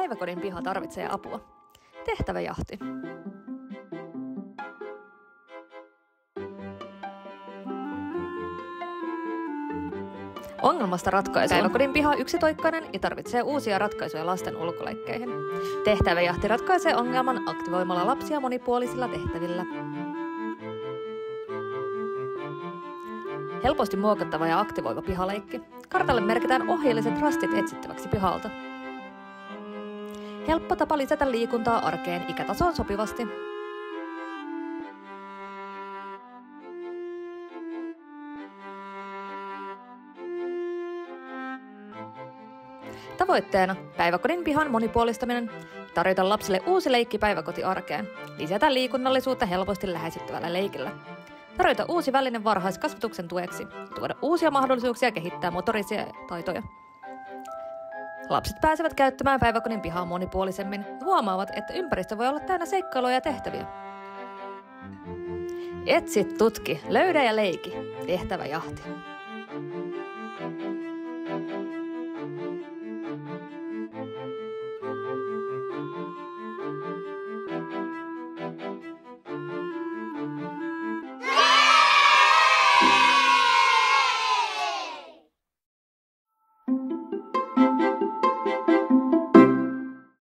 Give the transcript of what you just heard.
Päiväkodin piha tarvitsee apua. Tehtäväjahti. Ongelmasta ratkaisu. Päiväkodin piha on yksitoikkainen ja tarvitsee uusia ratkaisuja lasten ulkoleikkeihin. Tehtäväjahti ratkaisee ongelman aktivoimalla lapsia monipuolisilla tehtävillä. Helposti muokattava ja aktivoiva pihaleikki. Kartalle merkitään ohjeelliset rastit etsittäväksi pihalta. Helppo tapa lisätä liikuntaa arkeen ikätasoon sopivasti. Tavoitteena päiväkodin pihan monipuolistaminen, tarjota lapsille uusi leikki päiväkotiarkeen, lisätä liikunnallisuutta helposti lähestyttävällä leikillä, tarjota uusi väline varhaiskasvatuksen tueksi, tuoda uusia mahdollisuuksia kehittää motorisia taitoja. Lapset pääsevät käyttämään päiväkodin pihaa monipuolisemmin ja huomaavat, että ympäristö voi olla täynnä seikkailuja ja tehtäviä. Etsi, tutki, löydä ja leiki. Tehtäväjahti.